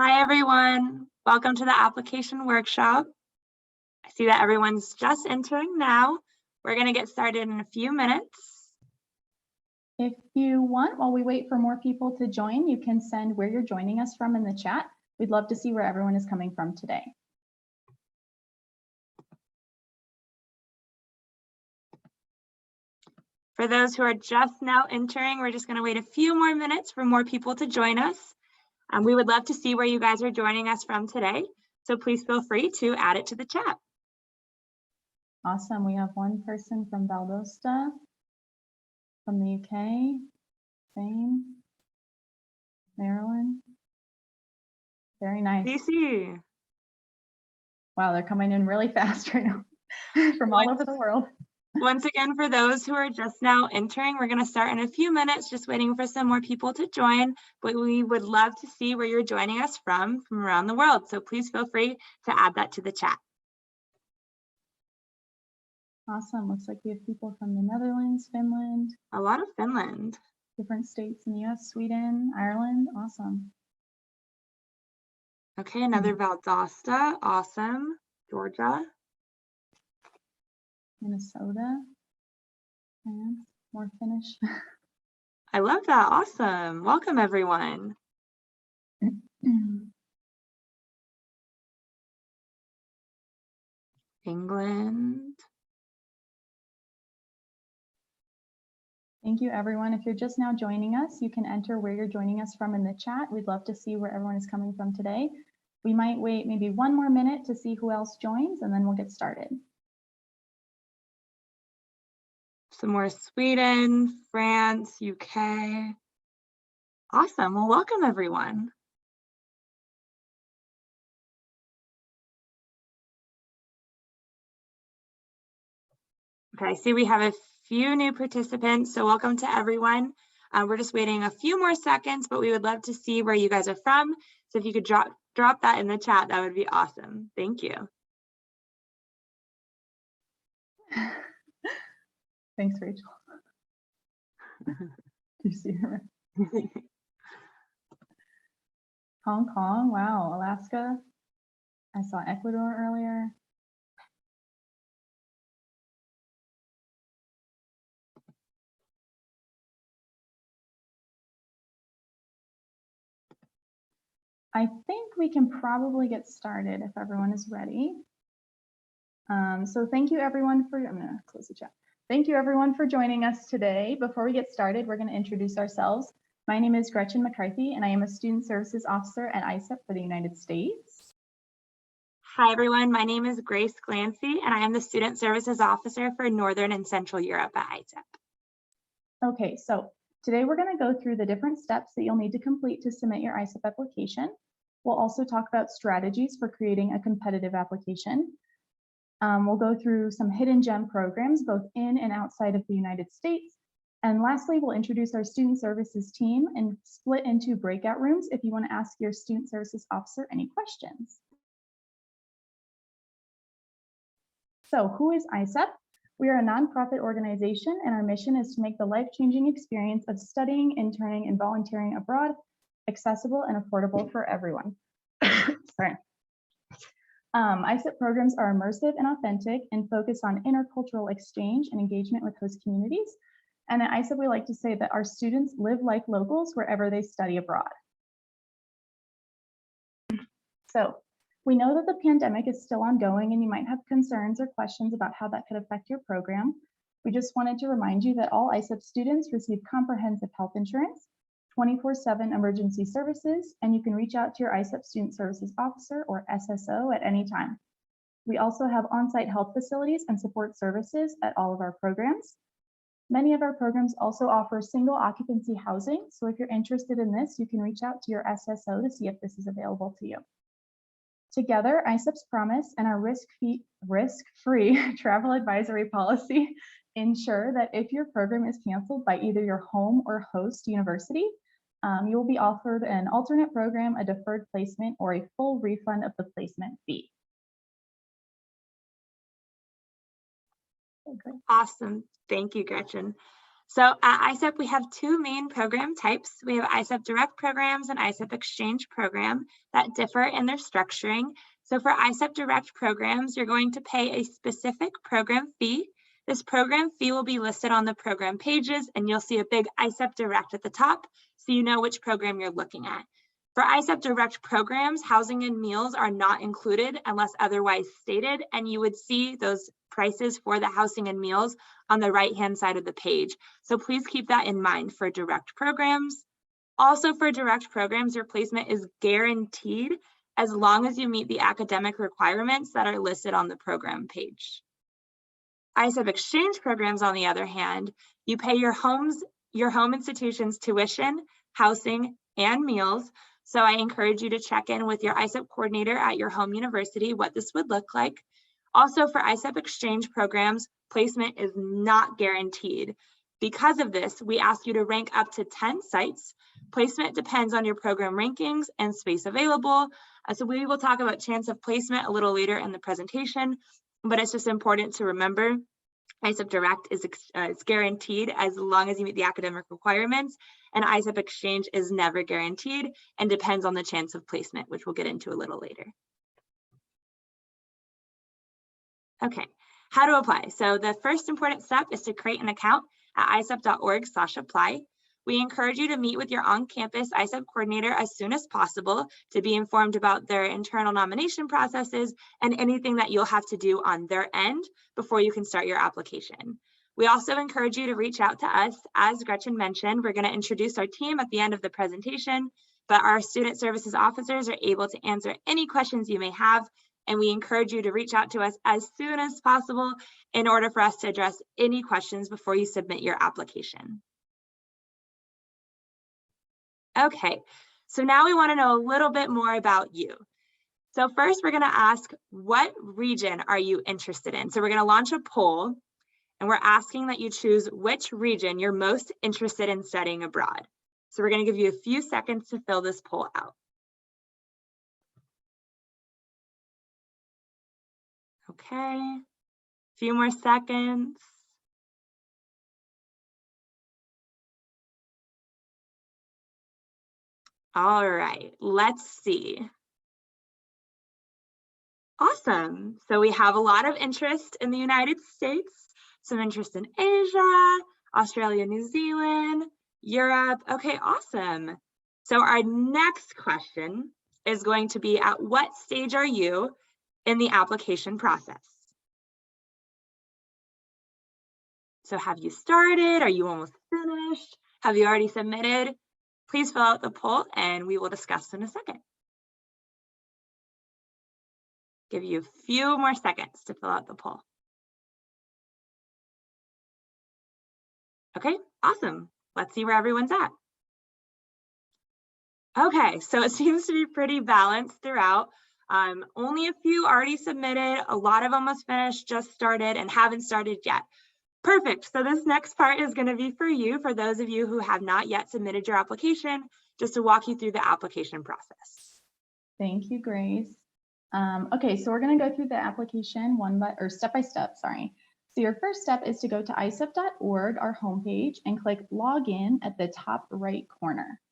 Hi, everyone. Welcome to the application workshop. I see that everyone's just entering now. We're going to get started in a few minutes. If you want, while we wait for more people to join, you can send where you're joining us from in the chat. We'd love to see where everyone is coming from today. For those who are just now entering, we're just going to wait a few more minutes for more people to join us. We would love to see where you guys are joining us from today. So please feel free to add it to the chat. Awesome. We have one person from Valdosta, from the UK, Spain, Maryland. Very nice. DC. Wow, they're coming in really fast right now from all over the world. Once again, for those who are just now entering, we're going to start in a few minutes, just waiting for some more people to join, but we would love to see where you're joining us from around the world. So please feel free to add that to the chat. Awesome. Looks like we have people from the Netherlands, Finland. A lot of Finland. Different states in the US, Sweden, Ireland. Awesome. Okay, another Valdosta. Awesome. Georgia. Minnesota, and more Finnish. I love that. Awesome. Welcome, everyone. England. Thank you, everyone. If you're just now joining us, you can enter where you're joining us from in the chat. We'd love to see where everyone is coming from today. We might wait maybe one more minute to see who else joins, and then we'll get started. Some more Sweden, France, UK. Awesome. Well, welcome, everyone. Okay, I see we have a few new participants, so welcome to everyone. We're just waiting a few more seconds, but we would love to see where you guys are from. So if you could drop that in the chat, that would be awesome. Thank you. Thanks, Rachel. You see her? Hong Kong, wow, Alaska. I saw Ecuador earlier. I think we can probably get started if everyone is ready. So thank you everyone for, I'm gonna close the chat. Thank you everyone for joining us today. Before we get started, we're gonna introduce ourselves. My name is Gretchen McCarthy and I am a Student Services Officer at ISEP for the United States. Hi everyone, my name is Grace Glancy and I am the Student Services Officer for Northern and Central Europe at ISEP. Okay, so today we're gonna go through the different steps that you'll need to complete to submit your ISEP application. We'll also talk about strategies for creating a competitive application. We'll go through some hidden gem programs, both in and outside of the United States. And lastly, we'll introduce our student services team and split into breakout rooms if you want to ask your student services officer any questions. So who is ISEP? We are a nonprofit organization and our mission is to make the life-changing experience of studying, interning, and volunteering abroad accessible and affordable for everyone. Sorry. ISEP programs are immersive and authentic and focus on intercultural exchange and engagement with host communities. And at ISEP, we like to say that our students live like locals wherever they study abroad. So we know that the pandemic is still ongoing and you might have concerns or questions about how that could affect your program. We just wanted to remind you that all ISEP students receive comprehensive health insurance, 24/7 emergency services, and you can reach out to your ISEP Student Services Officer or SSO at any time. We also have on-site health facilities and support services at all of our programs. Many of our programs also offer single occupancy housing, so if you're interested in this, you can reach out to your SSO to see if this is available to you. Together, ISEP's promise and our risk-free travel advisory policy ensure that if your program is canceled by either your home or host university, you will be offered an alternate program, a deferred placement, or a full refund of the placement fee. Okay. Awesome. Thank you, Gretchen. So at ISEP, we have two main program types. We have ISEP direct programs and ISEP exchange program that differ in their structuring. So for ISEP direct programs, you're going to pay a specific program fee. This program fee will be listed on the program pages, and you'll see a big ISEP direct at the top, so you know which program you're looking at. For ISEP direct programs, housing and meals are not included unless otherwise stated, and you would see those prices for the housing and meals on the right-hand side of the page. So please keep that in mind for direct programs. Also for direct programs, your placement is guaranteed as long as you meet the academic requirements that are listed on the program page. ISEP exchange programs, on the other hand, you pay your home institution's tuition, housing, and meals. So I encourage you to check in with your ISEP coordinator at your home university what this would look like. Also for ISEP exchange programs, placement is not guaranteed. Because of this, we ask you to rank up to 10 sites. Placement depends on your program rankings and space available. So we will talk about chance of placement a little later in the presentation, but it's just important to remember ISEP direct is guaranteed as long as you meet the academic requirements, and ISEP exchange is never guaranteed and depends on the chance of placement, which we'll get into a little later. Okay, how to apply. So the first important step is to create an account at isep.org/apply. We encourage you to meet with your on-campus ISEP coordinator as soon as possible to be informed about their internal nomination processes and anything that you'll have to do on their end before you can start your application. We also encourage you to reach out to us. As Gretchen mentioned, we're going to introduce our team at the end of the presentation, but our student services officers are able to answer any questions you may have, and we encourage you to reach out to us as soon as possible in order for us to address any questions before you submit your application. Okay, so now we want to know a little bit more about you. So first, we're going to ask, what region are you interested in? So we're going to launch a poll, and we're asking that you choose which region you're most interested in studying abroad. So we're going to give you a few seconds to fill this poll out. Okay, a few more seconds. All right, let's see. Awesome. So we have a lot of interest in the United States, some interest in Asia, Australia, New Zealand, Europe. Okay, awesome. So our next question is going to be, at what stage are you in the application process? So have you started? Are you almost finished? Have you already submitted? Please fill out the poll and we will discuss in a second. Give you a few more seconds to fill out the poll. Okay, awesome. Let's see where everyone's at. Okay, so it seems to be pretty balanced throughout. Only a few already submitted, a lot of almost finished, just started, and haven't started yet. Perfect. So this next part is going to be for you, for those of you who have not yet submitted your application, just to walk you through the application process. Thank you, Grace. Okay, so we're going to go through the application step by step, sorry. So your first step is to go to isep.org, our homepage, and click Login at the top right corner.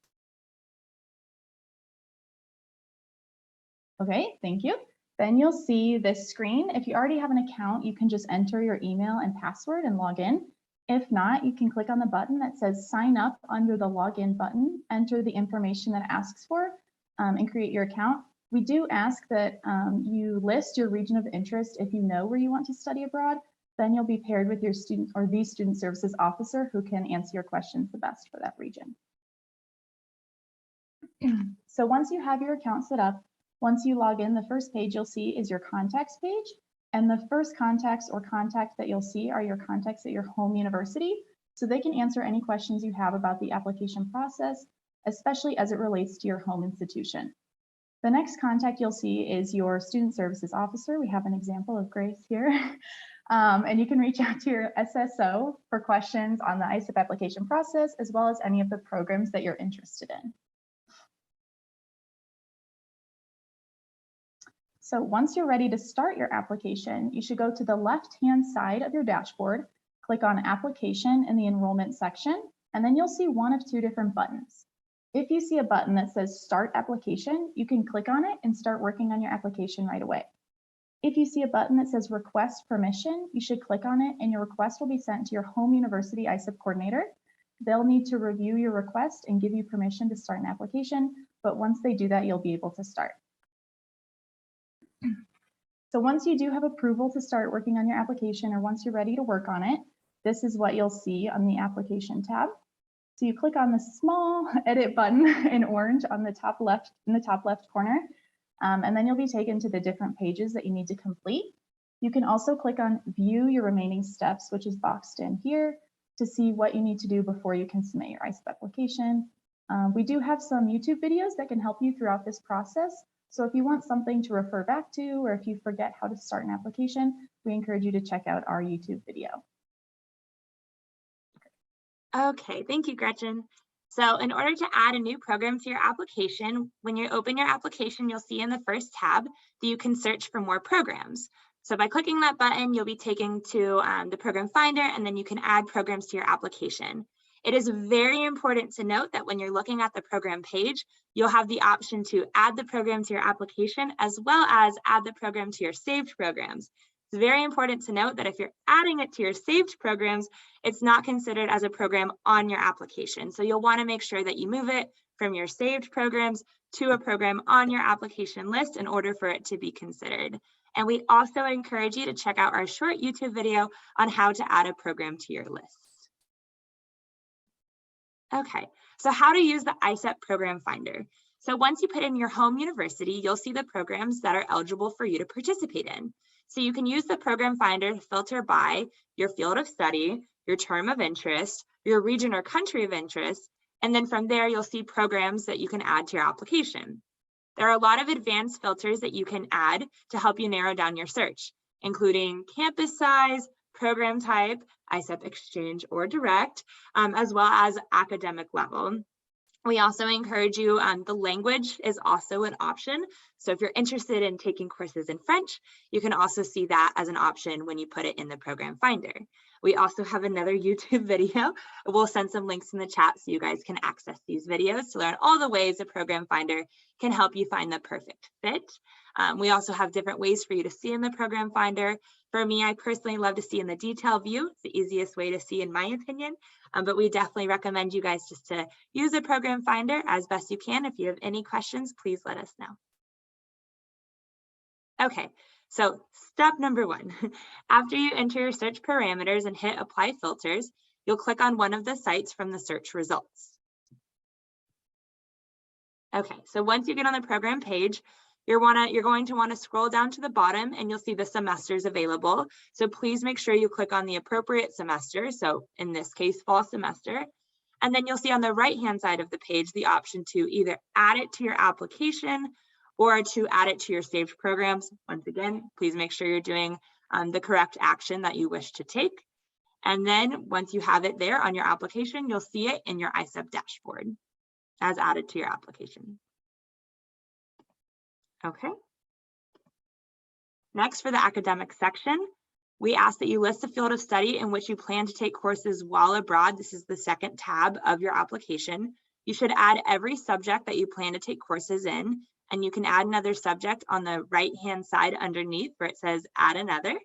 Okay, thank you. Then you'll see this screen. If you already have an account, you can just enter your email and password and log in. If not, you can click on the button that says sign up under the login button, enter the information that it asks for, and create your account. We do ask that you list your region of interest if you know where you want to study abroad. Then you'll be paired with your student or the student services officer who can answer your questions the best for that region. So once you have your account set up, once you log in, the first page you'll see is your contacts page. And the first contacts or contacts that you'll see are your contacts at your home university. So they can answer any questions you have about the application process, especially as it relates to your home institution. The next contact you'll see is your student services officer. We have an example of Grace here. And you can reach out to your SSO for questions on the ISEP application process, as well as any of the programs that you're interested in. So once you're ready to start your application, you should go to the left-hand side of your dashboard, Click on Application in the Enrollment section, and then you'll see one of two different buttons. If you see a button that says Start Application, you can click on it and start working on your application right away. If you see a button that says Request Permission, you should click on it and your request will be sent to your home university ISEP coordinator. They'll need to review your request and give you permission to start an application, but once they do that, you'll be able to start. So once you do have approval to start working on your application, or once you're ready to work on it, this is what you'll see on the application tab. So you click on the small edit button in orange on the top left, in the top left corner, and then you'll be taken to the different pages that you need to complete. You can also click on View Your Remaining Steps, which is boxed in here, to see what you need to do before you can submit your ISEP application. We do have some YouTube videos that can help you throughout this process. So if you want something to refer back to, or if you forget how to start an application, we encourage you to check out our YouTube video. Okay, thank you, Gretchen. So in order to add a new program to your application, when you open your application, you'll see in the first tab that you can search for more programs. So by clicking that button, you'll be taken to the program finder, and then you can add programs to your application. It is very important to note that when you're looking at the program page, you'll have the option to add the program to your application as well as add the program to your saved programs. It's very important to note that if you're adding it to your saved programs, it's not considered as a program on your application. So you'll want to make sure that you move it from your saved programs to a program on your application list in order for it to be considered. And we also encourage you to check out our short YouTube video on how to add a program to your list. Okay, so how to use the ISEP Program Finder. So once you put in your home university, you'll see the programs that are eligible for you to participate in. So you can use the Program Finder to filter by your field of study, your term of interest, your region or country of interest, and then from there you'll see programs that you can add to your application. There are a lot of advanced filters that you can add to help you narrow down your search, including campus size, program type, ISEP exchange or direct, as well as academic level. We also encourage you, the language is also an option. So if you're interested in taking courses in French, you can also see that as an option when you put it in the Program Finder. We also have another YouTube video. We'll send some links in the chat so you guys can access these videos to learn all the ways the Program Finder can help you find the perfect fit. We also have different ways for you to see in the Program Finder. For me, I personally love to see in the detail view. It's the easiest way to see in my opinion, but we definitely recommend you guys just to use the Program Finder as best you can. If you have any questions, please let us know. Okay, so step number one, after you enter your search parameters and hit Apply Filters, you'll click on one of the sites from the search results. Okay, so once you get on the program page, you're going to want to scroll down to the bottom and you'll see the semesters available. So please make sure you click on the appropriate semester. So in this case, fall semester. And then you'll see on the right-hand side of the page, the option to either add it to your application or to add it to your saved programs. Once again, please make sure you're doing the correct action that you wish to take. And then once you have it there on your application, you'll see it in your ISEP dashboard as added to your application. Okay. Next, for the academic section, we ask that you list the field of study in which you plan to take courses while abroad. This is the second tab of your application. You should add every subject that you plan to take courses in, and you can add another subject on the right-hand side underneath where it says Add Another.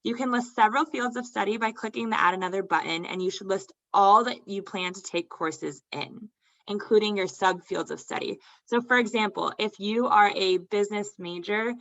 You can list several fields of study by clicking the Add Another button, and you should list all that you plan to take courses in, including your subfields of study. So for example, if you are a business major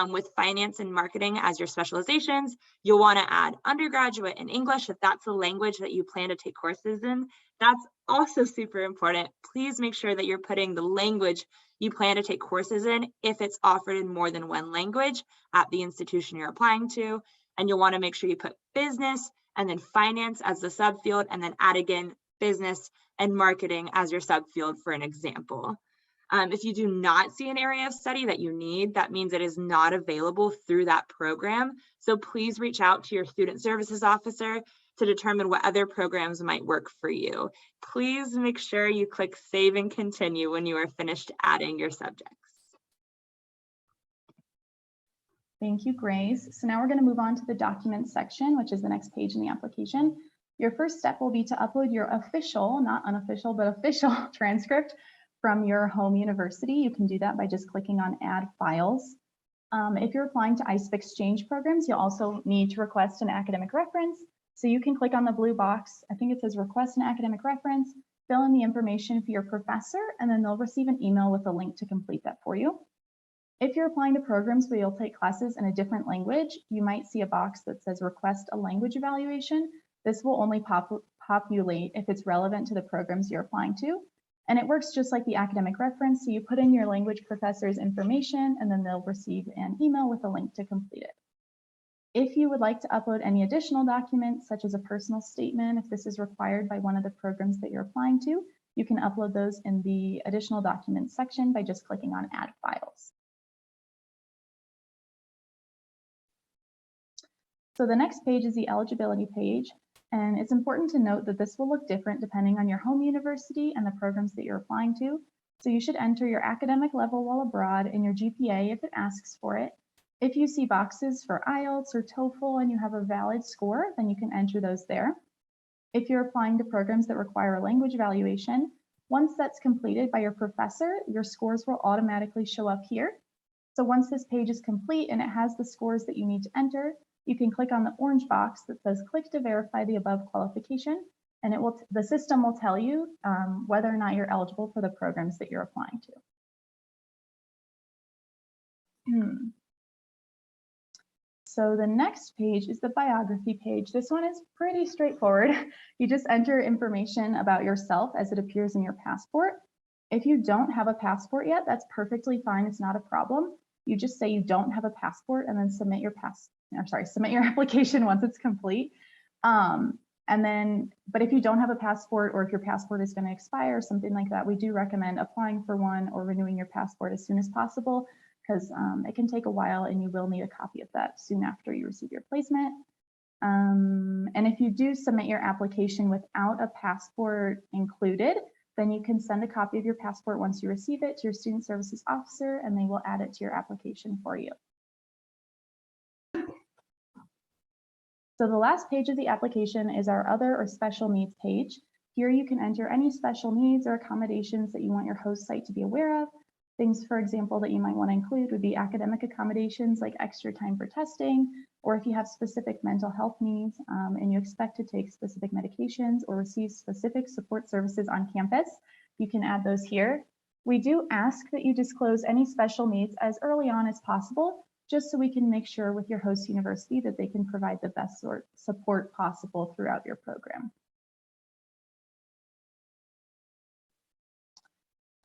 with finance and marketing as your specializations, you'll want to add undergraduate in English if that's the language that you plan to take courses in. That's also super important. Please make sure that you're putting the language you plan to take courses in if it's offered in more than one language at the institution you're applying to. And you'll want to make sure you put business and then finance as the subfield, and then add again business and marketing as your subfield for an example. If you do not see an area of study that you need, that means it is not available through that program. So please reach out to your student services officer to determine what other programs might work for you. Please make sure you click Save and Continue when you are finished adding your subjects. Thank you, Grace. So now we're going to move on to the documents section, which is the next page in the application. Your first step will be to upload your official, not unofficial, but official transcript from your home university. You can do that by just clicking on Add Files. If you're applying to ISEP exchange programs, you'll also need to request an academic reference. So you can click on the blue box. I think it says Request an Academic Reference, fill in the information for your professor, and then they'll receive an email with a link to complete that for you. If you're applying to programs where you'll take classes in a different language, you might see a box that says Request a Language Evaluation. This will only populate if it's relevant to the programs you're applying to. And it works just like the academic reference. So you put in your language professor's information, and then they'll receive an email with a link to complete it. If you would like to upload any additional documents, such as a personal statement, if this is required by one of the programs that you're applying to, you can upload those in the additional documents section by just clicking on Add Files. So the next page is the eligibility page. And it's important to note that this will look different depending on your home university and the programs that you're applying to. So you should enter your academic level while abroad and your GPA if it asks for it. If you see boxes for IELTS or TOEFL and you have a valid score, then you can enter those there. If you're applying to programs that require a language evaluation, once that's completed by your professor, your scores will automatically show up here. So once this page is complete and it has the scores that you need to enter, you can click on the orange box that says click to verify the above qualification, and the system will tell you whether or not you're eligible for the programs that you're applying to. So the next page is the biography page. This one is pretty straightforward. You just enter information about yourself as it appears in your passport. If you don't have a passport yet, that's perfectly fine. It's not a problem. You just say you don't have a passport and then submit your application once it's complete. But if you don't have a passport, or if your passport is going to expire or something like that, we do recommend applying for one or renewing your passport as soon as possible, because it can take a while and you will need a copy of that soon after you receive your placement. And if you do submit your application without a passport included, then you can send a copy of your passport once you receive it to your student services officer, and they will add it to your application for you. So the last page of the application is our other or special needs page. Here you can enter any special needs or accommodations that you want your host site to be aware of. Things, for example, that you might want to include would be academic accommodations like extra time for testing, or if you have specific mental health needs and you expect to take specific medications or receive specific support services on campus, you can add those here. We do ask that you disclose any special needs as early on as possible, just so we can make sure with your host university that they can provide the best support possible throughout your program.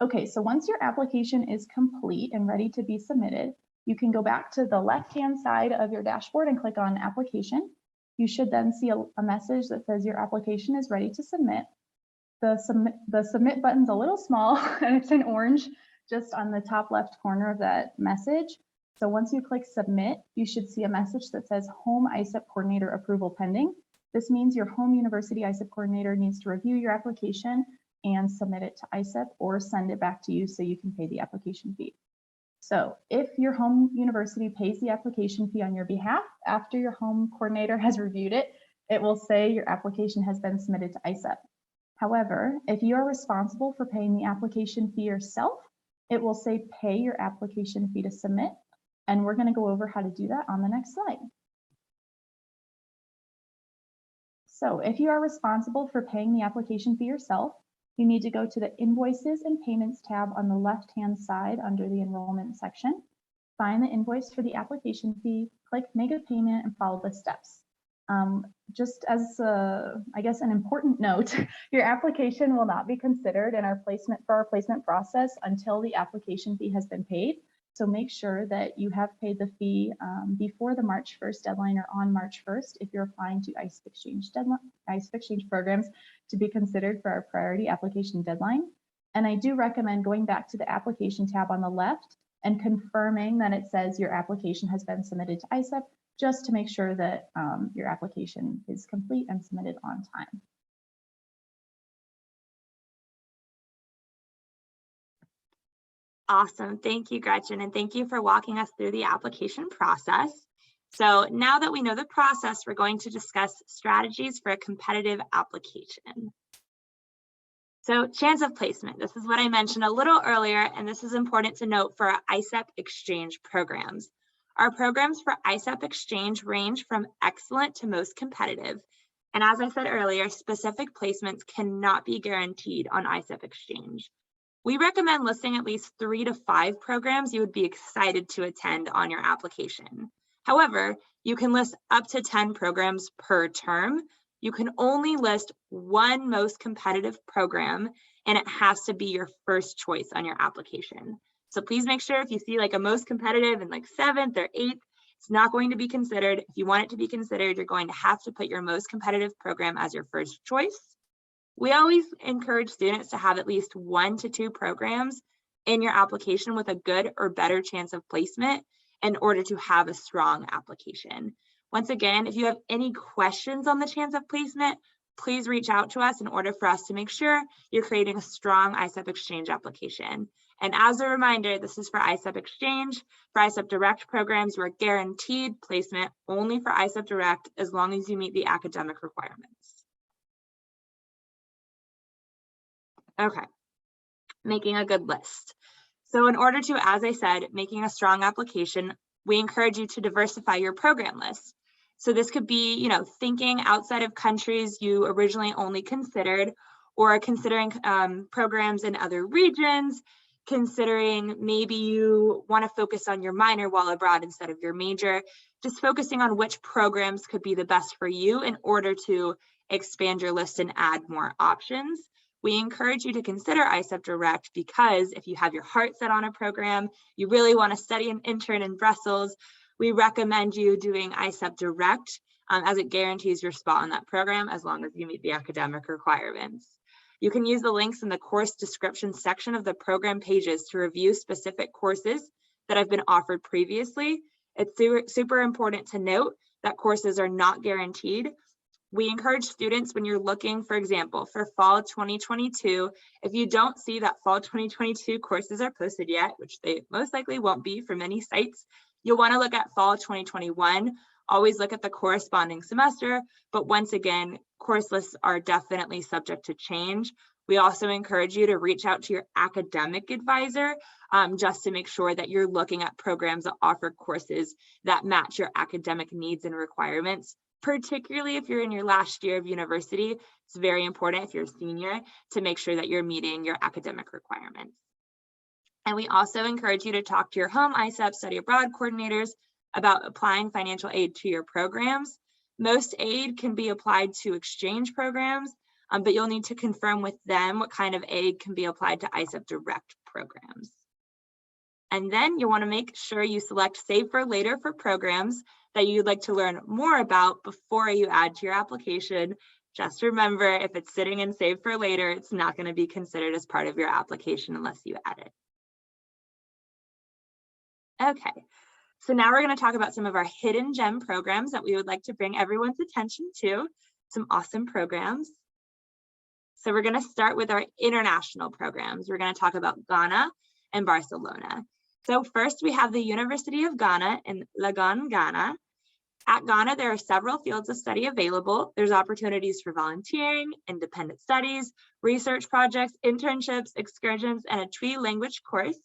Okay, so once your application is complete and ready to be submitted, you can go back to the left-hand side of your dashboard and click on Application. You should then see a message that says your application is ready to submit. The submit button's a little small and it's in orange just on the top left corner of that message. So once you click Submit, you should see a message that says Home ISEP Coordinator Approval Pending. This means your home university ISEP coordinator needs to review your application and submit it to ISEP or send it back to you so you can pay the application fee. So if your home university pays the application fee on your behalf, after your home coordinator has reviewed it, it will say your application has been submitted to ISEP. However, if you are responsible for paying the application fee yourself, it will say pay your application fee to submit. And we're going to go over how to do that on the next slide. So if you are responsible for paying the application fee yourself, you need to go to the Invoices and Payments tab on the left-hand side under the Enrollment section. Find the invoice for the application fee, click Make a Payment, and follow the steps. Just as, I guess, an important note, your application will not be considered in our placement process until the application fee has been paid. So make sure that you have paid the fee before the March 1st deadline or on March 1st if you're applying to ISEP exchange programs to be considered for our priority application deadline. And I do recommend going back to the application tab on the left and confirming that it says your application has been submitted to ISEP, just to make sure that your application is complete and submitted on time. Awesome. Thank you, Gretchen, and thank you for walking us through the application process. So now that we know the process, we're going to discuss strategies for a competitive application. So chance of placement, this is what I mentioned a little earlier, and this is important to note for our ISEP exchange programs. Our programs for ISEP exchange range from excellent to most competitive. And as I said earlier, specific placements cannot be guaranteed on ISEP exchange. We recommend listing at least 3 to 5 programs you would be excited to attend on your application. However, you can list up to 10 programs per term. You can only list one most competitive program, and it has to be your first choice on your application. So please make sure if you see like a most competitive in like 7th or 8th, it's not going to be considered. If you want it to be considered, you're going to have to put your most competitive program as your first choice. We always encourage students to have at least 1 to 2 programs in your application with a good or better chance of placement in order to have a strong application. Once again, if you have any questions on the chance of placement, please reach out to us in order for us to make sure you're creating a strong ISEP exchange application. And as a reminder, this is for ISEP exchange. For ISEP direct programs, you are guaranteed placement only for ISEP direct as long as you meet the academic requirements. Okay, making a good list. So in order to, as I said, making a strong application, we encourage you to diversify your program list. So this could be, thinking outside of countries you originally only considered, or considering programs in other regions, considering maybe you want to focus on your minor while abroad instead of your major, just focusing on which programs could be the best for you in order to expand your list and add more options. We encourage you to consider ISEP Direct because if you have your heart set on a program, you really want to study and intern in Brussels, we recommend you doing ISEP Direct as it guarantees your spot on that program as long as you meet the academic requirements. You can use the links in the course description section of the program pages to review specific courses that have been offered previously. It's super important to note that courses are not guaranteed. We encourage students when you're looking, for example, for fall 2022, if you don't see that fall 2022 courses are posted yet, which they most likely won't be for many sites, you'll want to look at fall 2021. Always look at the corresponding semester, but once again, course lists are definitely subject to change. We also encourage you to reach out to your academic advisor just to make sure that you're looking at programs that offer courses that match your academic needs and requirements. Particularly if you're in your last year of university, it's very important if you're a senior to make sure that you're meeting your academic requirements. And we also encourage you to talk to your home ISEP study abroad coordinators about applying financial aid to your programs. Most aid can be applied to exchange programs, but you'll need to confirm with them what kind of aid can be applied to ISEP direct programs. And then you want to make sure you select Save for Later for programs that you'd like to learn more about before you add to your application. Just remember, if it's sitting in Save for Later, it's not going to be considered as part of your application unless you add it. Okay, so now we're going to talk about some of our hidden gem programs that we would like to bring everyone's attention to, some awesome programs. So we're going to start with our international programs. We're going to talk about Ghana and Barcelona. So first we have the University of Ghana in Legon, Ghana. At Ghana, there are several fields of study available. There's opportunities for volunteering, independent studies, research projects, internships, excursions, and a Twi language course.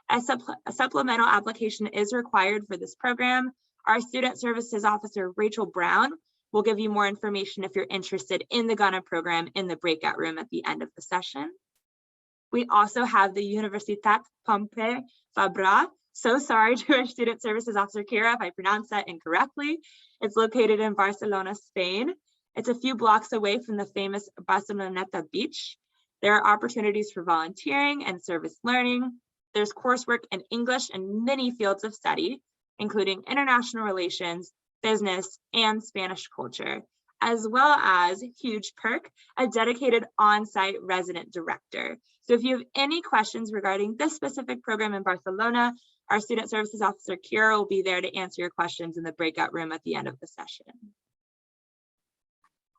A supplemental application is required for this program. Our Student Services Officer, Rachel Brown, will give you more information if you're interested in the Ghana program in the breakout room at the end of the session. We also have the Universitat Pompeu Fabra. So sorry to our Student Services Officer, Kira, if I pronounced that incorrectly. It's located in Barcelona, Spain. It's a few blocks away from the famous Barceloneta beach. There are opportunities for volunteering and service learning. There's coursework in English and many fields of study, including international relations, business, and Spanish culture, as well as, huge perk, a dedicated on-site resident director. So if you have any questions regarding this specific program in Barcelona, our Student Services Officer, Kira, will be there to answer your questions in the breakout room at the end of the session.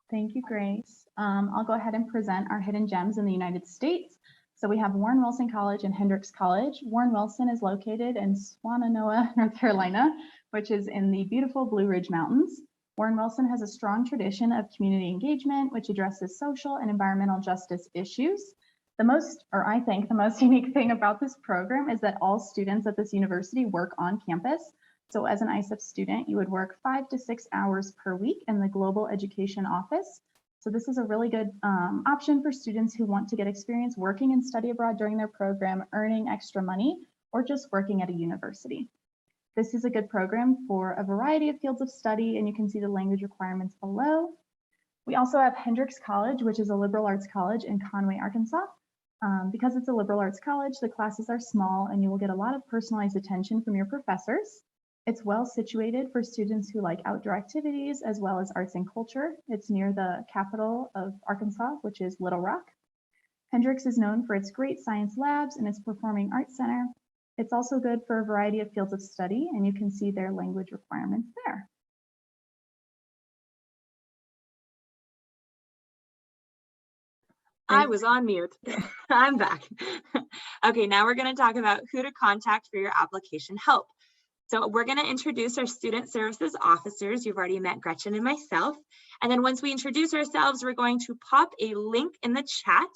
Thank you, Grace. I'll go ahead and present our hidden gems in the United States. So we have Warren Wilson College and Hendrix College. Warren Wilson is located in Swannanoa, North Carolina, which is in the beautiful Blue Ridge Mountains. Warren Wilson has a strong tradition of community engagement, which addresses social and environmental justice issues. I think the most unique thing about this program is that all students at this university work on campus. So as an ISEP student, you would work 5 to 6 hours per week in the Global Education Office. So this is a really good option for students who want to get experience working and study abroad during their program, earning extra money, or just working at a university. This is a good program for a variety of fields of study, and you can see the language requirements below. We also have Hendrix College, which is a liberal arts college in Conway, Arkansas. Because it's a liberal arts college, the classes are small and you will get a lot of personalized attention from your professors. It's well situated for students who like outdoor activities as well as arts and culture. It's near the capital of Arkansas, which is Little Rock. Hendrix is known for its great science labs and its performing arts center. It's also good for a variety of fields of study, and you can see their language requirements there. I was on mute. I'm back. Okay, now we're going to talk about who to contact for your application help. So we're going to introduce our student services officers. You've already met Gretchen and myself. And then once we introduce ourselves, we're going to pop a link in the chat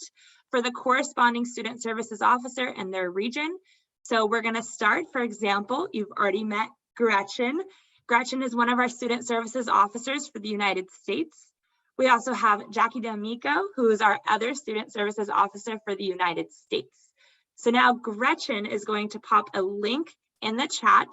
for the corresponding student services officer and their region. So we're going to start, for example, you've already met Gretchen. Gretchen is one of our student services officers for the United States. We also have Jackie D'Amico, who is our other student services officer for the United States. So now Gretchen is going to pop a link in the chat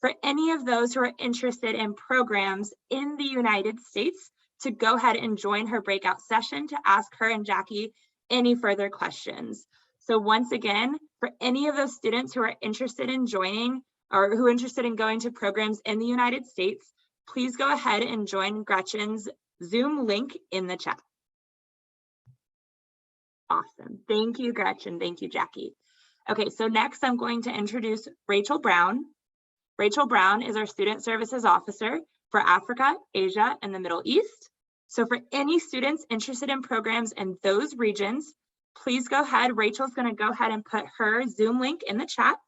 for any of those who are interested in programs in the United States to go ahead and join her breakout session to ask her and Jackie any further questions. So once again, for any of those students who are interested in joining or who are interested in going to programs in the United States, please go ahead and join Gretchen's Zoom link in the chat. Awesome. Thank you, Gretchen. Thank you, Jackie. Okay, so next I'm going to introduce Rachel Brown. Rachel Brown is our student services officer for Africa, Asia, and the Middle East. So for any students interested in programs in those regions, please go ahead. Rachel's going to go ahead and put her Zoom link in the chat.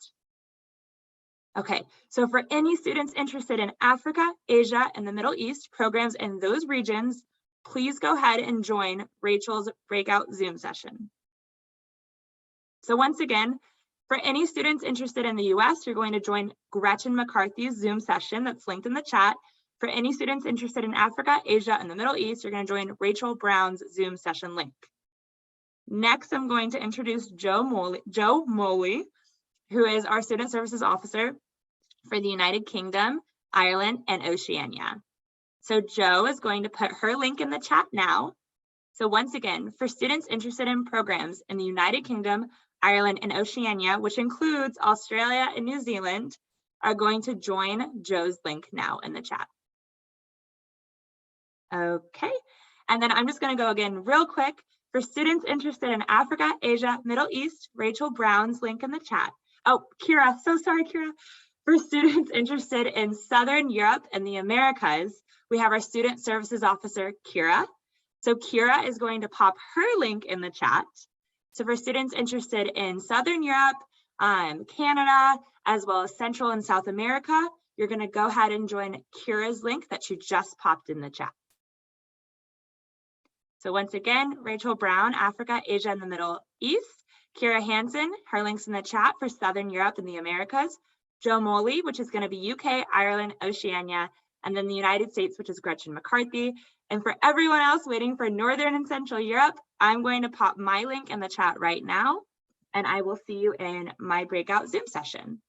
Okay, so for any students interested in Africa, Asia, and the Middle East programs in those regions, please go ahead and join Rachel's breakout Zoom session. So once again, for any students interested in the US, you're going to join Gretchen McCarthy's Zoom session that's linked in the chat. For any students interested in Africa, Asia, and the Middle East, you're going to join Rachel Brown's Zoom session link. Next, I'm going to introduce Joe Moley, who is our student services officer for the United Kingdom, Ireland, and Oceania. So Joe is going to put her link in the chat now. So once again, for students interested in programs in the United Kingdom, Ireland, and Oceania, which includes Australia and New Zealand, are going to join Joe's link now in the chat. Okay, and then I'm just going to go again real quick. For students interested in Africa, Asia, Middle East, Rachel Brown's link in the chat. Oh, Kira, so sorry, Kira. For students interested in Southern Europe and the Americas, we have our student services officer, Kira. So Kira is going to pop her link in the chat. So for students interested in Southern Europe, Canada, as well as Central and South America, you're going to go ahead and join Kira's link that you just popped in the chat. So once again, Rachel Brown, Africa, Asia, and the Middle East. Kira Hansen, her link's in the chat for Southern Europe and the Americas. Joe Moley, which is going to be UK, Ireland, Oceania, and then the United States, which is Gretchen McCarthy. And for everyone else waiting for Northern and Central Europe, I'm going to pop my link in the chat right now, and I will see you in my breakout Zoom session.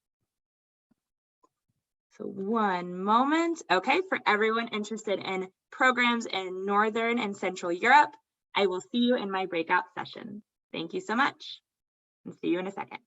So one moment. Okay, for everyone interested in programs in Northern and Central Europe, I will see you in my breakout session. Thank you so much, and see you in a second.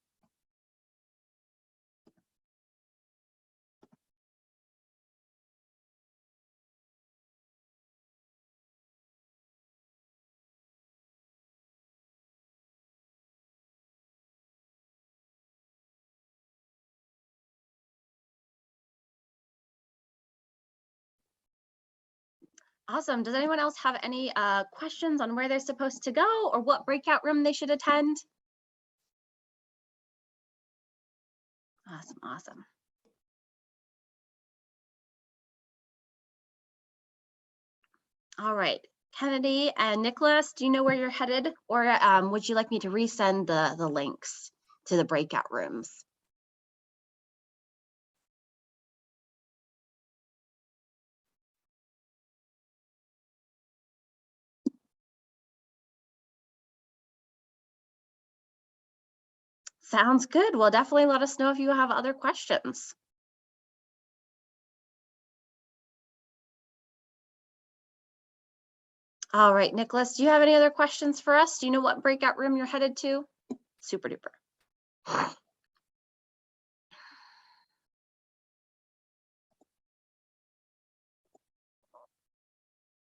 Awesome. Does anyone else have any questions on where they're supposed to go or what breakout room they should attend? Awesome, awesome. All right, Kennedy and Nicholas, do you know where you're headed? Or would you like me to resend the links to the breakout rooms? Sounds good. Well, definitely let us know if you have other questions. All right, Nicholas, do you have any other questions for us? Do you know what breakout room you're headed to? Super duper.